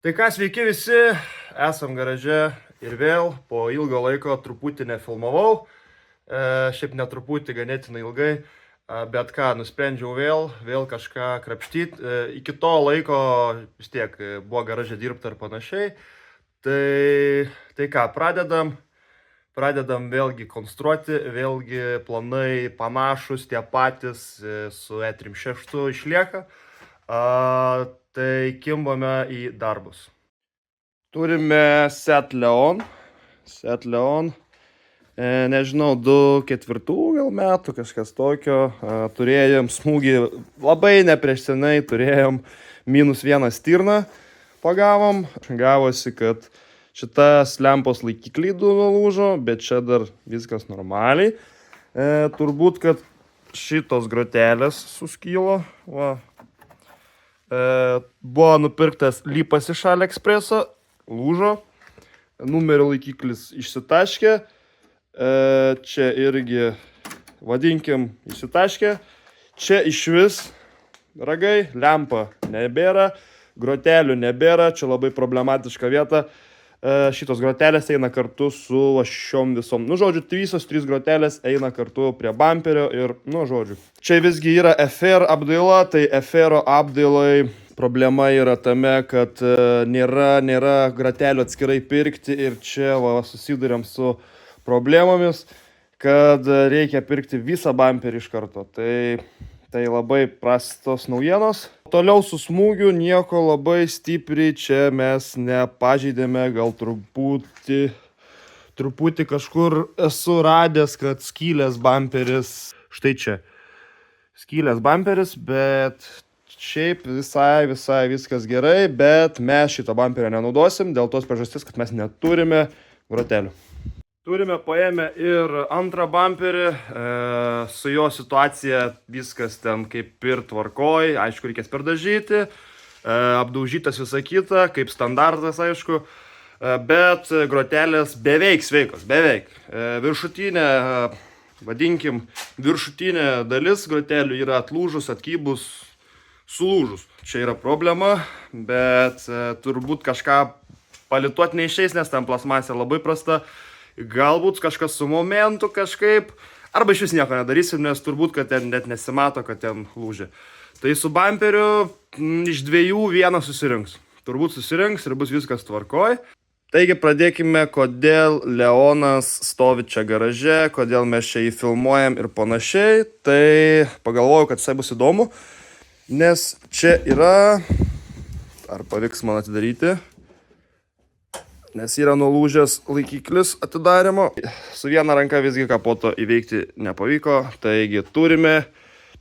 Tai ką, sveiki visi, esam garaže ir vėl po ilgo laiko truputį nefilmavau, šiaip netruputį ganėtinai ilgai, bet ką, nusprendžiau vėl kažką krapštyti. Iki to laiko vis tiek buvo garaže dirbti ar panašiai. Tai ką, pradedam vėlgi konstruoti, vėlgi planai panašus, tie patys su E36 išlieka. Tai kimbame į darbus. Turime Seat Leon, nežinau, 2004 gal metų, kažkas tokio. Turėjom smūgį labai nepriešsenai, turėjom -1 stirną, pagavom. Gavosi, kad šitas lempos laikikliai du nulūžo, bet čia dar viskas normaliai. Turbūt, kad šitos grotelės suskylo, va. Buvo nupirktas lipas iš AliExpreso, lūžo, numerio laikiklis išsitaškė, čia irgi, vadinkim, išsitaškė, čia išvis ragai, lempa nebėra, grotelių nebėra, čia labai problematiška vieta. Šitos grotelės eina kartu su šiom visom. Žodžiu, visos 3 grotelės eina kartu prie bamperio ir, žodžiu. Čia visgi yra FR apdaila, tai FR apdailai problema yra tame, kad nėra gratelių atskirai pirkti ir čia susiduriam su problemomis, kad reikia pirkti visą bamperį iš karto. Tai labai prastos naujienos. Toliau su smūgiu nieko labai stipriai čia mes nepažeidėme, gal truputį kažkur esu radęs, kad skylės bamperis, štai čia, skylės bamperis, bet šiaip visai viskas gerai, bet mes šito bamperio nenaudosim dėl tos priežasties, kad mes neturime grotelių. Turime paėmę ir antrą bamperį, su jo situacija viskas ten kaip ir tvarkoj, aišku, reikės perdažyti, apdaužytas visą kitą, kaip standartas, aišku, bet grotelės beveik sveikos, beveik. Viršutinė, vadinkim, viršutinė dalis grotelių yra atlūžus, atkybus, sulūžus. Čia yra problema, bet turbūt kažką palituot neišeis, nes ten plasmasė labai prasta. Galbūt kažkas su momentu kažkaip, arba iš vis nieko nedarysim, nes turbūt, kad ten net nesimato, kad ten lūžė. Tai su bamperiu iš 2 vienas susirinks. Turbūt susirinks ir bus viskas tvarkoj. Taigi pradėkime, kodėl Leonas stovi čia garaže, kodėl mes čia jį filmuojam ir panašiai. Tai pagalvojau, kad visai bus įdomu, nes čia yra, ar pavyks man atidaryti, nes yra nulūžęs laikiklis atidarimo. Su viena ranka visgi kapoto įveikti nepavyko. Taigi turime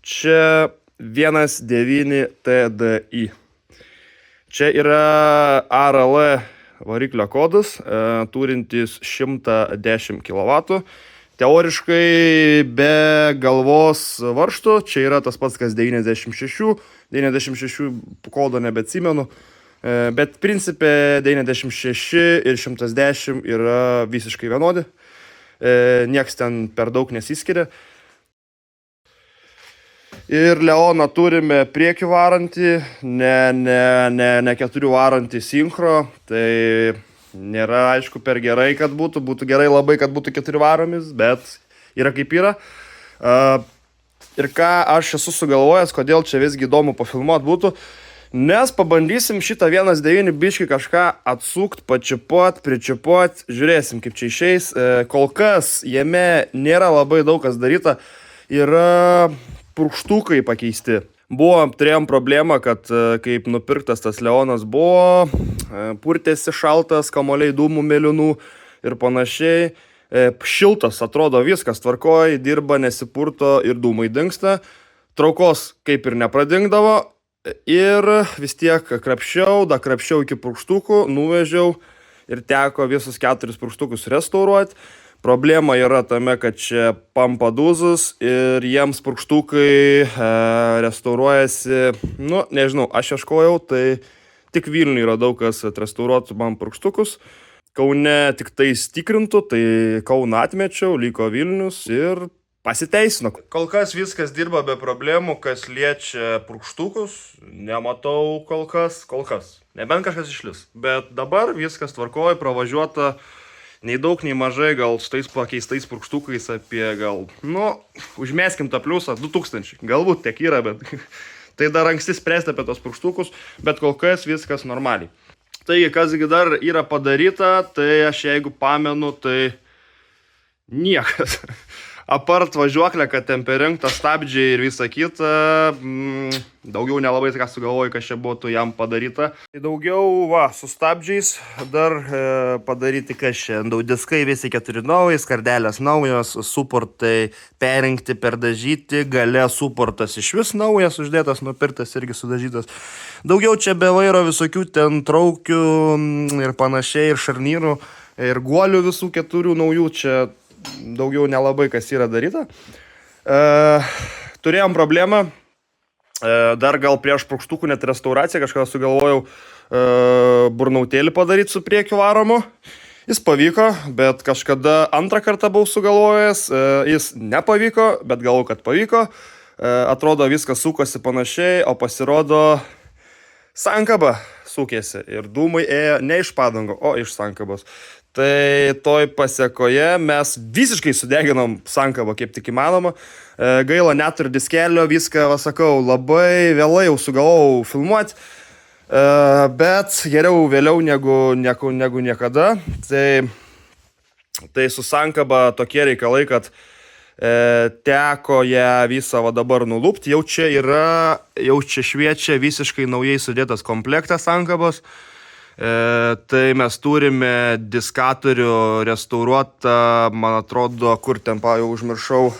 čia 1.9 TDI. Čia yra ARL variklio kodas, turintis 110 kW. Teoriškai be galvos varžtų, čia yra tas pats kas 96 kodo nebeatsimenu. Bet principė 96 ir 110 yra visiškai vienodi. Nieks ten per daug nesiskiria. Ir Leoną turime priekį varantį, ne 4 varantį synchro. Tai nėra aišku per gerai, kad būtų gerai labai, kad būtų 4 varomis, bet yra kaip yra. Ir ką aš esu sugalvojęs, kodėl čia visgi įdomu pafilmuot būtų. Nes pabandysim šitą 1.9 biškį kažką atsukt, pačiupuot, pričiupuot, žiūrėsim kaip čia išeis. Kol kas jame nėra labai daug kas daryta, yra purkštukai pakeisti. Turėjom problemą, kad kaip nupirktas tas Leonas buvo, purtėsi šaltas, kamuoliai dūmų mėlynų ir panašiai. Šiltas atrodo viskas tvarkoj, dirba, nesipurto ir dūmai dingsta. Traukos kaip ir nepradingdavo. Ir vis tiek krapščiau iki purkštukų, nuvežiau ir teko visus 4 purkštukus restauruoti. Problema yra tame, kad čia pampadūzus ir jiems purkštukai restauruojasi, nežinau, aš ieškojau, tai tik Vilniuje yra daug kas atrestauruotų man purkštukus. Kaune tik tai tikrintų, tai Kauną atmečiau, liko Vilnius ir pasiteisino. Kol kas viskas dirba be problemų, kas liečia purkštukus, nematau kol kas, nebent kažkas išlis. Bet dabar viskas tvarkoja, pravažiuota nei daug, nei mažai, gal su tais pakeistais purkštukais apie užmėskim tą pliusą, 2000, galbūt tiek yra, bet tai dar anksti spręsti apie tos purkštukus, bet kol kas viskas normaliai. Taigi, kasgi dar yra padaryta, tai aš jeigu pamenu, tai niekas. Apart važiuoklę, kad ten perrinkta stabdžiai ir visa kita, daugiau nelabai ką sugalvoju, kas čia būtų jam padaryta. Daugiau, su stabdžiais dar padaryti, kas čia. Diskai visi 4 naujai, skardelės naujos, suportai perrinkti, perdažyti, gale suportas iš vis naujas, uždėtas, nupirktas irgi sudažytas. Daugiau čia be vairo visokių ten traukių ir panašiai, ir šarnyrų, ir guolių visų 4 naujų čia. Daugiau nelabai kas yra daryta. Turėjom problemą, dar gal prieš purkštukų net restauraciją kažką sugalvojau burnautėlį padaryti su priekiu varomu. Jis pavyko, bet kažkada antrą kartą buvau sugalvojęs, jis nepavyko, bet galvoju, kad pavyko. Atrodo viskas sukosi panašiai, o pasirodo sankaba sukėsi ir dūmai ėjo ne iš padango, o iš sankabos. Tai toj pasiekoje mes visiškai sudeginom sankabą, kaip tik įmanoma. Gaila neturiu diskelio, viską, sakau, labai vėlai jau sugalvojau filmuoti, bet geriau vėliau negu niekada. Tai su sankaba tokie reikalai, kad teko ją visą dabar nulupti. Jau čia šviečia visiškai naujai sudėtas komplektas sankabos. Tai mes turime diskatorių restauruotą, man atrodo, kur ten jau užmiršau,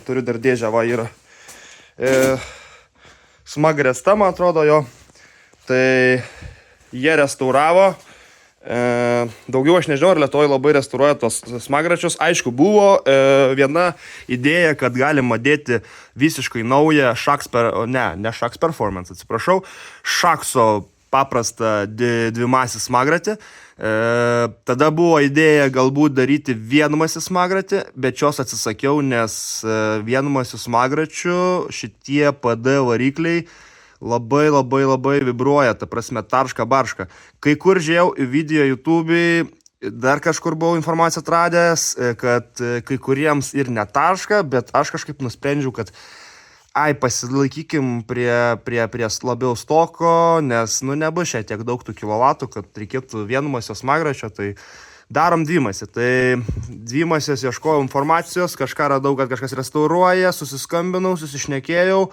turiu dar dėžę, yra smagresta, man atrodo, jo. Tai jie restauravo, daugiau aš nežinau, ar Lietuvoje labai restauruoja tos smagračius. Aišku, buvo viena idėja, kad galima dėti visiškai naują Shaks Performance, atsiprašau, Shakso paprastą dvimasį smagratį. Tada buvo idėja galbūt daryti vienmasį smagratį, bet jos atsisakiau, nes vienmasių smagračių šitie PD varikliai labai vibruoja, ta prasme tarška barška. Kai kur žiūrėjau video YouTube'ai, dar kažkur buvau informaciją atradęs, kad kai kuriems ir netarška, bet aš kažkaip nusprendžiau, kad pasilaikykim prie labiau stoko, nes nebus šiek tiek daug tų kilovatų, kad reikėtų vienmasio smagračio, tai darom dvimasį. Tai dvimasės ieškojau informacijos, kažką radau, kad kažkas restauruoja, susiskambinau, susišnekėjau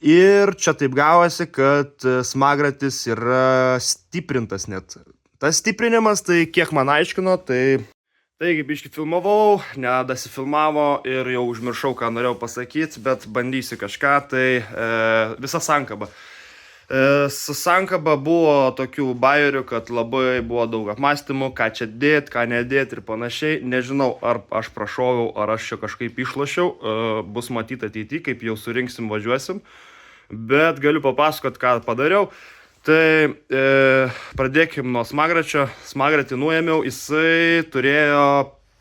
ir čia taip gavosi, kad smagratis yra stiprintas net. Tas stiprinimas, tai kiek man aiškino, Taigi, biškį filmavau, nedasifilmavo ir jau užmiršau, ką norėjau pasakyti, bet bandysiu kažką, tai visa sankaba. Su sankaba buvo tokių bajerių, kad labai buvo daug apmąstymų, ką čia dėt, ką nedėt ir panašiai. Nežinau, ar aš prašoviau, ar aš čia kažkaip išlošiau, bus matyti ateityje, kaip jau surinksim, važiuosim, bet galiu papasakoti, ką padariau. Tai pradėkim nuo smagračio. Smagratį nuėmiau, jisai turėjo,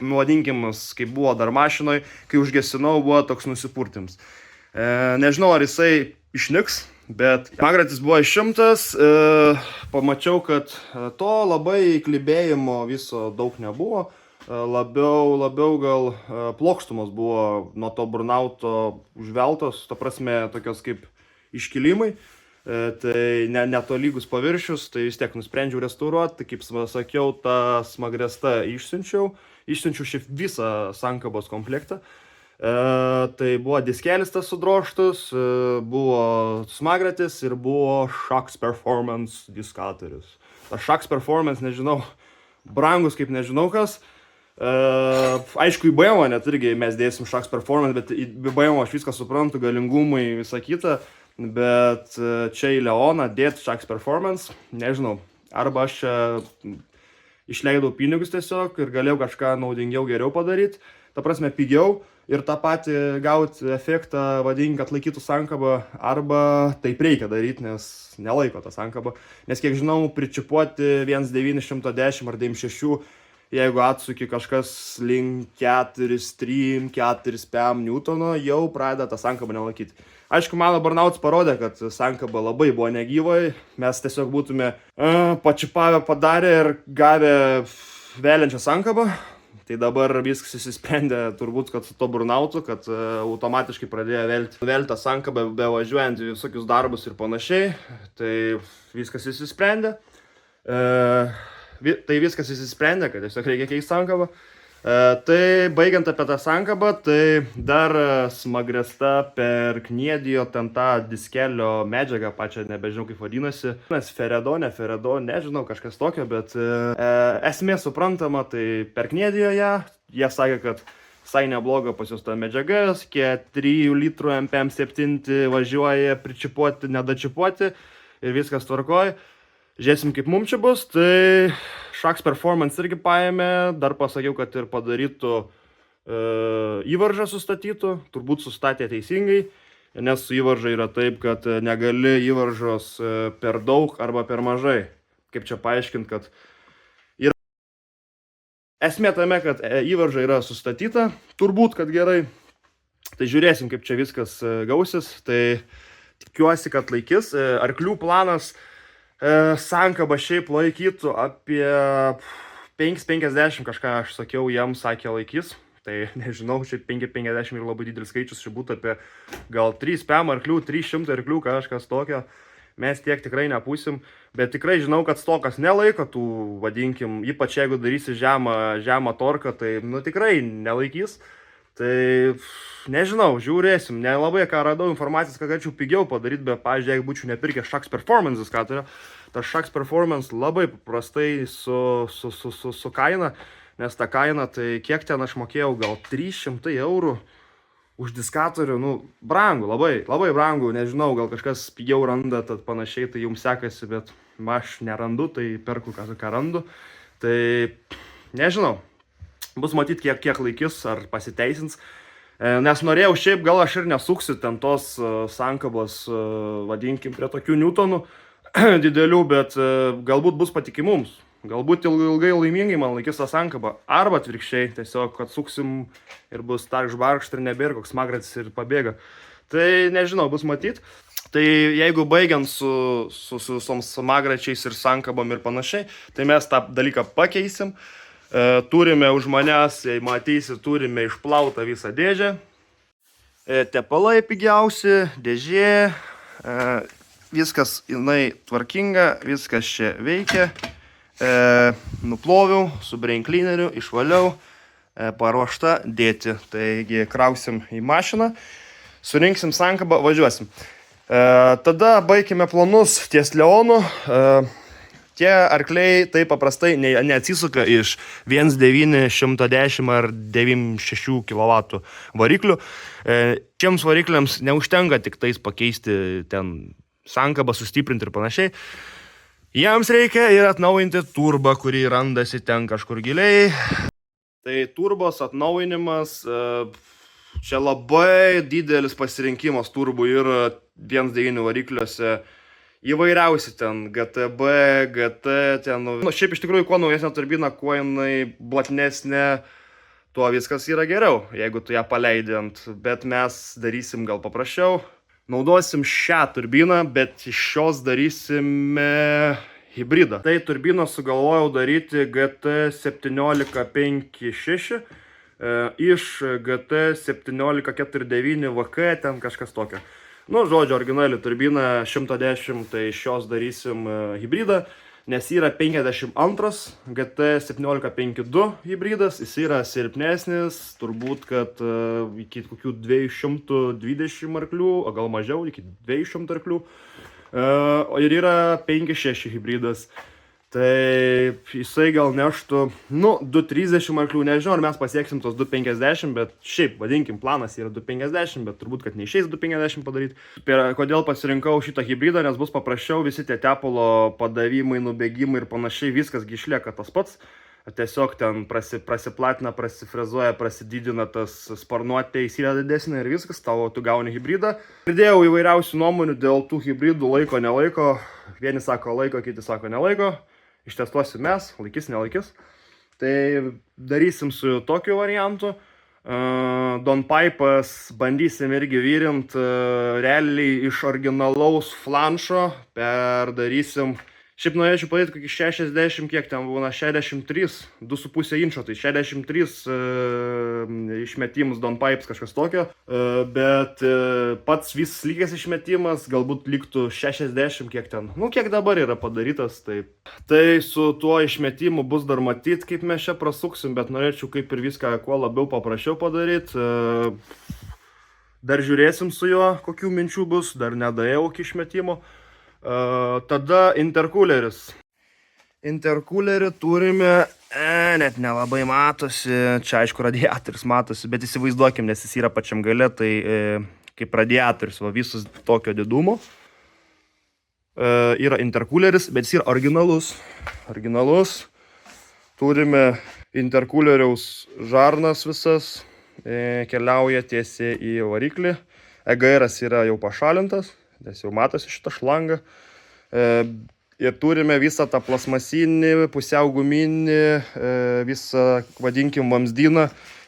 vadinkimas, kaip buvo dar mašinoj, kai užgesinau, buvo toks nusipurtims. Nežinau, ar jisai išnyks, bet smagratis buvo išimtas, pamačiau, kad to labai klibėjimo viso daug nebuvo, labiau gal plokštumos buvo nuo to burnauto užveltos, ta prasme tokios kaip iškilimai. Tai netolygus paviršius, tai vis tiek nusprendžiau restauruoti, tai kaip sakiau, tą smagrestą išsiunčiau šiaip visą sankabos komplektą. Tai buvo diskelis tas sudroštus, buvo smagratis ir buvo Shaks Performance diskatorius. Tas Shaks Performance, nežinau, brangus kaip nežinau kas. Aišku, į BMW net irgi mes dėsim Shaks Performance, bet į BMW aš viską suprantu, galingumai, visą kitą. Bet čia į Leoną dėti Shaks Performance, nežinau, arba aš čia išleidau pinigus tiesiog ir galėjau kažką naudingiau geriau padaryti, ta prasme pigiau ir tą patį gauti efektą, vadinkim, kad laikytų sankabą, arba taip reikia daryti, nes nelaiko tą sankabą, nes kiek žinau, pričipuoti 1910 ar 96 jeigu atsuki kažkas link 4-3-4 Newtono, jau pradeda tą sankabą nelaikyti. Aišku, mano burnouts parodė, kad sankaba labai buvo negyvai, mes tiesiog būtume pačipavę padarę ir gavę vėliančią sankabą. Tai dabar viskas įsisprendė turbūt, kad su to burnoutu, kad automatiškai pradėjo vėlti tą sankabą, bevažiuojant visokius darbus ir panašiai. Tai viskas įsisprendė. Tai viskas įsisprendė, kad tiesiog reikia keisti sankabą. Tai baigiant apie tą sankabą, tai dar smagresta per kniedijo ten tą diskelio medžiagą, pačią nebežinau kaip vadinasi. Feredo, nežinau, kažkas tokio, bet esmė suprantama, tai per kniedijo ją, jie sakė, kad visai nebloga pas jūs ta medžiaga, kie 3 litrų MPM7 važiuoja pričipuoti, nedačipuoti ir viskas tvarkoj. Žiūrėsim, kaip mums čia bus, tai Shocks Performance irgi paėmė, dar pasakiau, kad ir padarytų įvaržą sustatytų, turbūt sustatė teisingai, nes su įvarža yra taip, kad negali įvaržos per daug arba per mažai. Kaip čia paaiškinti, kad yra... Esmė tame, kad įvarža yra sustatyta, turbūt, kad gerai, tai žiūrėsim, kaip čia viskas gausis, tai tikiuosi, kad laikys. Arklių planas sankaba šiaip laikytų apie 5,50 kažką, aš sakiau, jam sakė laikys. Tai nežinau, šiaip 5,50 yra labai didelis skaičius, čia būtų apie gal 3 PM arklių, 300 arklių, kažkas tokio. Mes tiek tikrai nepūsim, bet tikrai žinau, kad stokas nelaiko tų, vadinkim, ypač jeigu darysi žemą torką, tai tikrai nelaikys. Tai nežinau, žiūrėsim, nelabai ką radau informacijos, kad galėčiau pigiau padaryti, bet, pavyzdžiui, jeigu būčiau nepirkęs Shocks Performance diskatorių, tas Shocks Performance labai paprastai su kaina, nes ta kaina, tai kiek ten aš mokėjau, gal 300 eurų už diskatorių, brangu, labai brangu, nežinau, gal kažkas pigiau randa, tad panašiai, tai jums sekasi, bet aš nerandu, tai perku ką randu, tai nežinau. Bus matyti, kiek laikys, ar pasiteisins. Nes norėjau šiaip, gal aš ir nesuksiu ten tos sankabos, vadinkim, prie tokių Newtonų didelių, bet galbūt bus patikimums. Galbūt ilgai laimingai man laikys tą sankabą. Arba atvirkščiai, tiesiog atsuksim ir bus tarkšbarkšt ir nebėra koks smagratis ir pabėga. Tai nežinau, bus matyti. Tai jeigu baigiant su visom smagračiais ir sankabom ir panašiai, tai mes tą dalyką pakeisim. Turime už manęs, jei matysi, turime išplautą visą dėžę. Tepalai pigiausi, dėžė, viskas jinai tvarkinga, viskas čia veikia. Nuploviau su brain cleaneriu, išvaliau, paruošta dėti. Taigi krausim į mašiną, surinksim sankabą, važiuosim. Tada baigime planus ties Leonu. Tie arkliai taip paprastai neatsisuka iš 1.9, 110 ar 96 kW variklių. Šiems varikliams neužtenka tik tais pakeisti ten sankabą, sustiprinti ir panašiai. Jiems reikia ir atnaujinti turbą, kurį randasi ten kažkur giliai. Tai turbos atnaujinimas, čia labai didelis pasirinkimas turbų ir 1.9 varikliuose. Įvairiausi ten, GTB, GT, ten, šiaip iš tikrųjų, kuo naujesnė turbina, kuo jinai platnesnė, tuo viskas yra geriau, jeigu tu ją paleidint, bet mes darysim gal paprasčiau. Naudosim šią turbiną, bet iš šios darysime hybridą. Tai turbiną sugalvojau daryti GT1756 iš GT1749 VK, ten kažkas tokio. Žodžiu, originali turbina 110, tai iš šios darysim hybridą, nes yra 52 GT1752 hybridas, jis yra silpnesnis, turbūt, kad iki kokių 220 arklių, o gal mažiau, iki 200 arklių, ir yra 56 hybridas. Tai jisai gal neštų, 230 arklių, nežinau, ar mes pasieksim tos 250, bet šiaip, vadinkim, planas yra 250, bet turbūt, kad neišeis 250 padaryti. Kodėl pasirinkau šitą hybridą, nes bus paprasčiau, visi tie tepalo padavimai, nubėgimai ir panašiai, viskas išlieka tas pats. Tiesiog ten prasiplatina, prasifrezuoja, prasididina tas sparnuotė, įsiveda didesnė ir viskas, tu gauni hybridą. Girdėjau įvairiausių nuomonių dėl tų hybridų, laiko, nelaiko. Vieni sako laiko, kiti sako nelaiko. Ištestuosim mes, laikys, nelaikys. Tai darysim su tokiu variantu. Downpipe'as bandysim irgi vyrint realiai iš originalaus flanšo, perdarysim. Šiaip norėčiau padaryti kokį 60, kiek ten būna, 63, 2,5 inčio, tai 63 išmetimus downpipes kažkas tokio, bet pats visas lygės išmetimas galbūt liktų 60, kiek ten, nu kiek dabar yra padarytas, tai su tuo išmetimu bus dar matyti, kaip mes čia prasuksim, bet norėčiau kaip ir viską kuo labiau paprasčiau padaryti. Dar žiūrėsim su juo, kokių minčių bus, dar nedaėjau iki išmetimo. Tada intercooleris. Intercoolerį turime, net nelabai matosi, čia aišku radiatorius matosi, bet įsivaizduokim, nes jis yra pačiam gale, tai kaip radiatorius, va visus tokio didumo. Yra intercooleris, bet jis yra originalus. Turime intercooleriaus žarnas visas, keliauja tiesiai į variklį. EGR-as yra jau pašalintas, nes jau matosi šitą šlangą. Ir turime visą tą plasmasinį, pusiau guminį, visą, vadinkim, vamzdyną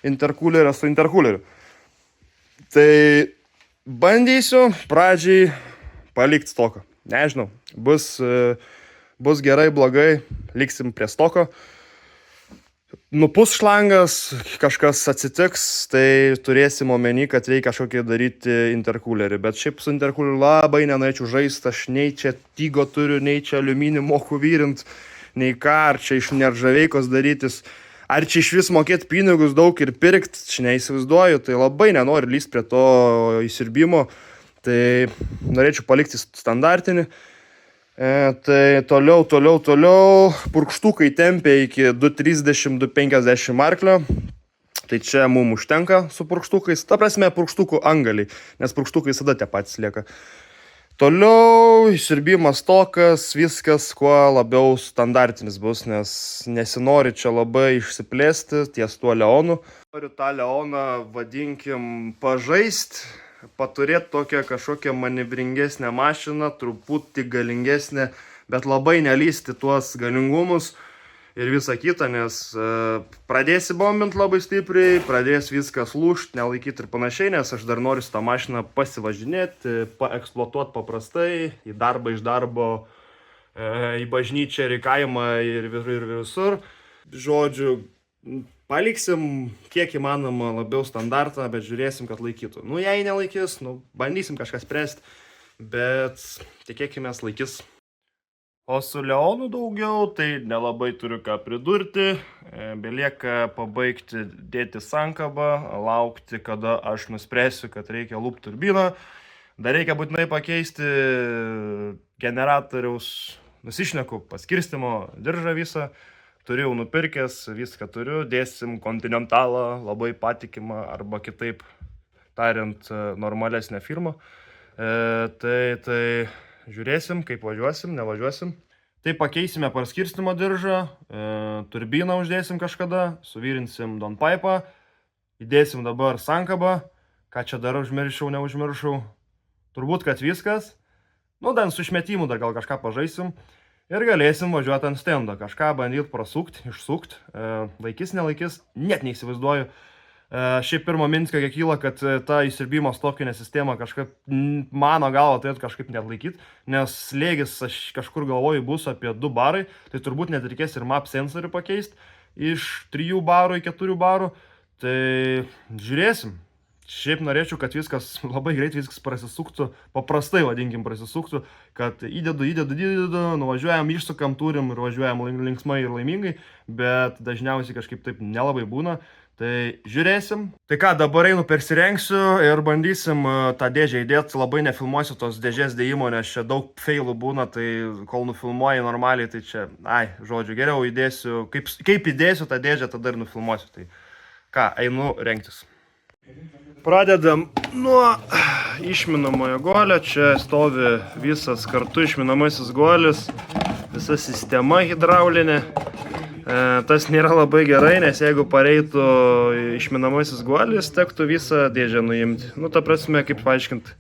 intercoolerio su intercooleriu. Tai bandysiu pradžiai palikti stoko. Nežinau, bus gerai, blogai, liksim prie stoko. Nupus šlangas, kažkas atsitiks, tai turėsim omeny, kad reikia kažkokį daryti intercoolerį. Bet šiaip su intercooleriu labai nenorėčiau žaisti, aš nei čia tygo turiu, nei čia aliuminį moku vyrint, nei ką, ar čia iš neržaveikos darytis, ar čia iš vis mokėti pinigus daug ir pirkti, čia neįsivaizduoju, tai labai nenoriu lyst prie to įsirbimo, tai norėčiau palikti standartinį. Tai toliau, purkštukai tempia iki 230-250 arklio, tai čia mums užtenka su purkštukais, ta prasme purkštukų angaliai, nes purkštukai visada tie patys lieka. Toliau išsirbimas tokas, viskas kuo labiau standartinis bus, nes nesinori čia labai išsiplėsti ties tuo leonu. Noriu tą leoną, vadinkim, pažaist. Paturėti tokią kažkokią manevringesnę mašiną, truputį galingesnę, bet labai nelysti tuos galingumus ir visą kitą, nes pradėsi bombinti labai stipriai, pradės viskas lūžti, nelaikyti ir panašiai, nes aš dar noriu su tą mašiną pasivažinėti, paeksploatuoti paprastai, į darbą, iš darbo, į bažnyčią, ir į kaimą ir visur. Žodžiu, paliksim kiek įmanoma labiau standartą, bet žiūrėsim, kad laikytų. Nu, jei nelaikys, bandysim kažką spręsti, bet tikėkimės laikys. O su leonu daugiau, tai nelabai turiu ką pridurti. Belieka pabaigti dėti sankabą, laukti, kada aš nuspręsiu, kad reikia lūp turbiną. Dar reikia būtinai pakeisti generatoriaus, nusišneku, paskirstimo diržą visą. Turiu nupirkęs, viską turiu, dėsim Continentalą, labai patikimą, arba kitaip tariant, normalesnę firmą. Tai žiūrėsim, kaip važiuosim, nevažiuosim. Tai pakeisime paskirstimo diržą, turbiną uždėsim kažkada, suvyrinsim downpipe'ą, įdėsim dabar sankabą, ką čia dar užmiršau, neužmiršau. Turbūt, kad viskas. Nu, dar su išmetimu dar gal kažką pažaisim. Ir galėsim važiuoti ant stendo, kažką bandyti prasukti, išsukti. Laikys, nelaikys, net neįsivaizduoju. Šiaip pirmo mintis, kokia kyla, kad ta įsirbimo stokinė sistema kažkaip, mano galva, turėtų kažkaip net laikyti, nes slėgis, aš kažkur galvoju, bus apie 2 barai, tai turbūt net reikės ir map sensorių pakeisti iš 3 barų į 4 barų. Tai žiūrėsim. Šiaip norėčiau, kad viskas labai greit viskas prasisuktų, paprastai vadinkim prasisuktų, kad įdedu, nuvažiuojam, išsukam, turim ir važiuojam linksmai ir laimingai, bet dažniausiai kažkaip taip nelabai būna. Tai žiūrėsim. Tai ką, dabar einu persirengsiu ir bandysim tą dėžę įdėti, labai nefilmuosiu tos dėžės dėjimo, nes čia daug failų būna, tai kol nufilmuoji normaliai, tai čia, žodžiu, geriau įdėsiu, kaip įdėsiu tą dėžę, tada ir nufilmuosiu. Tai ką, einu rengtis. Pradedam nuo išminamojo guolio, čia stovi visas kartu išminamasis guolis, visa sistema hidraulinė. Tas nėra labai gerai, nes jeigu pareitų išminamasis guolis, tektų visą dėžę nuimti. Nu, ta prasme, kaip paaiškinti,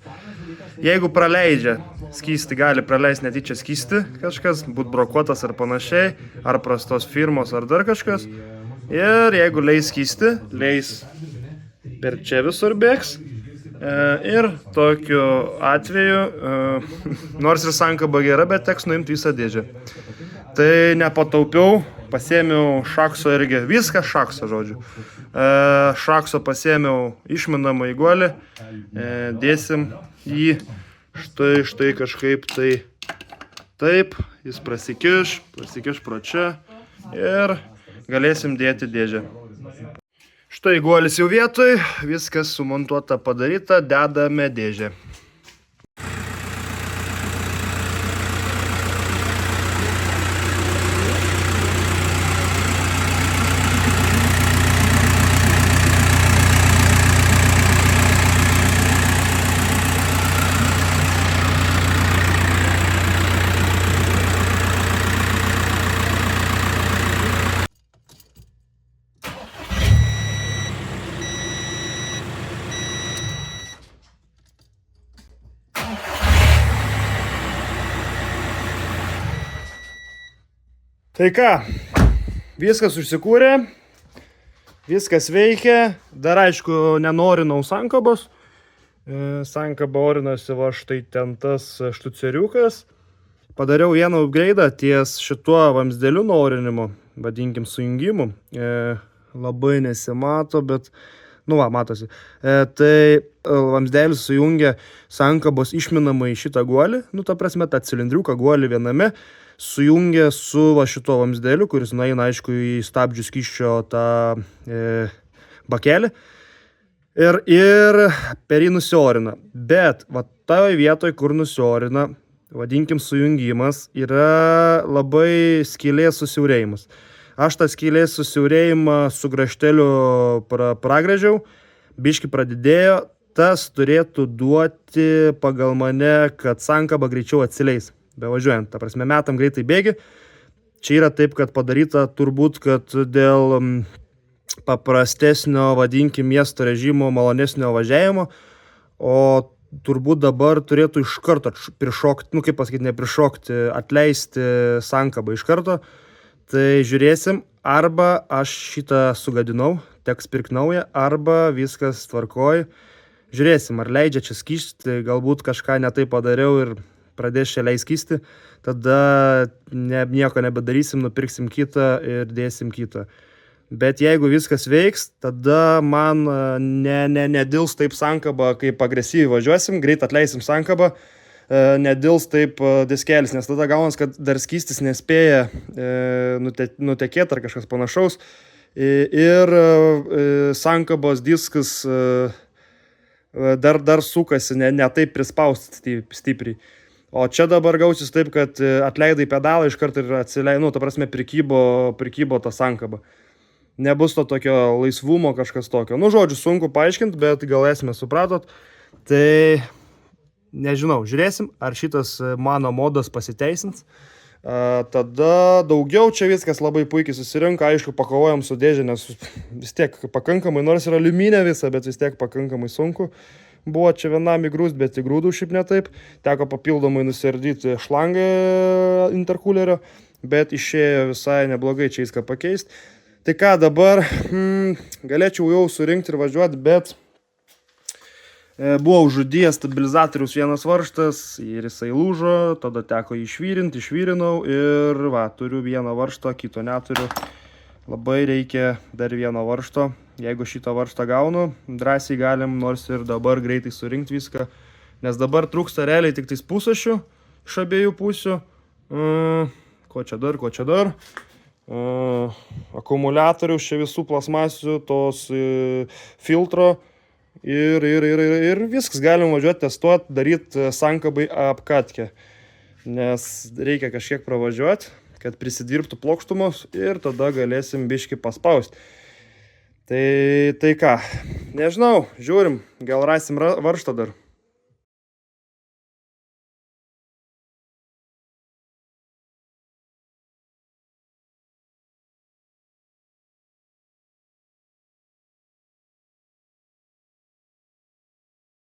jeigu praleidžia skystį, gali praleisti netyčia skystį kažkas, būt brokuotas ar panašiai, ar prastos firmos, ar dar kažkas. Ir jeigu leis skysti, leis per čia visur bėgs. Ir tokiu atveju, nors ir sankaba gera, bet teks nuimti visą dėžę. Tai nepataupiau, pasėmiau šakso irgi, viską šakso, žodžiu. Šakso pasėmiau išmenamą į guolį, dėsim jį štai kažkaip tai taip, jis prasikiš pro čia ir galėsim dėti dėžę. Štai guolis jau vietoj, viskas sumontuota padaryta, dedame dėžę. Tai ką, viskas užsikūrė, viskas veikia, dar aišku nenorinau sankabos. Sankaba orinasi va štai ten tas štuceriukas. Padariau vieną upgrade'ą ties šituo vamsdeliu nuorinimu, vadinkim sujungimu. Labai nesimato, bet, nu va, matosi. Tai vamsdelis sujungia sankabos išminamą į šitą guolį, nu ta prasme tą cilindriuką guolį viename. Sujungia su va šito vamsdeliu, kuris nueina, aišku, į stabdžių skysčio tą bakelį ir per jį nusiorina. Bet va toje vietoje, kur nusiorina, vadinkim sujungimas, yra labai skylės susiaurėjimas. Aš tą skylės susiaurėjimą su grašteliu pragręžiau, biškį pradidėjo, tas turėtų duoti pagal mane, kad sankaba greičiau atsileis. Bevažiuojant, ta prasme, metam greitai bėgi. Čia yra taip, kad padaryta turbūt, kad dėl paprastesnio, vadinkim, miesto režimo, malonesnio važiavimo, o turbūt dabar turėtų iš karto prišokti, nu kaip pasakyti, neprišokti, atleisti sankabą iš karto. Tai žiūrėsim, arba aš šitą sugadinau, teks pirkti naują, arba viskas tvarkoj. Žiūrėsim, ar leidžia čia skysti, galbūt kažką netai padariau ir pradės čia leis skysti, tada nieko nebedarysim, nupirksim kitą ir dėsim kitą. Bet jeigu viskas veiks, tada man nedils taip sankaba, kaip agresyviai važiuosim, greit atleisim sankabą, nedils taip diskelis, nes tada gaunas, kad dar skystis nespėja nutekėti ar kažkas panašaus. Ir sankabos diskas dar sukasi, ne taip prispausti stipriai. O čia dabar gausis taip, kad atleidai pedalą iš karto ir atsileidai, nu, ta prasme, prikybo tą sankabą. Nebus to tokio laisvumo kažkas tokio. Nu, žodžiu, sunku paaiškinti, bet gal esmę supratot. Tai nežinau, žiūrėsim, ar šitas mano modas pasiteisins. Tada daugiau čia viskas labai puikiai susirinka, aišku, pakovojom su dėžė, nes vis tiek pakankamai, nors yra aliuminė visa, bet vis tiek pakankamai sunku. Buvo čia vienam įgrūst, bet įgrūdų šiaip ne taip. Teko papildomai nusiardyti šlangą interkulerio, bet išėjo visai neblogai čia viską pakeisti. Tai ką dabar, galėčiau jau surinkti ir važiuoti, bet buvo užudėjęs stabilizatorius vienas varžtas ir jisai lūžo, tada teko jį išvyrinau ir va, turiu vieną varžtą, kito neturiu. Labai reikia dar vieno varžto. Jeigu šitą varžtą gaunu, drąsiai galim nors ir dabar greitai surinkti viską, nes dabar trūksta realiai tik tais pusašių iš abiejų pusių. Ko čia dar? Akumuliatoriaus čia visų plasmasių, tos filtro ir viskas, galim važiuoti, testuoti, daryti sankabai apkatkę, nes reikia kažkiek pravažiuoti, kad prisidirbtų plokštumos ir tada galėsim biškį paspausti. Tai ką, nežinau, žiūrim, gal rasim varžtą dar.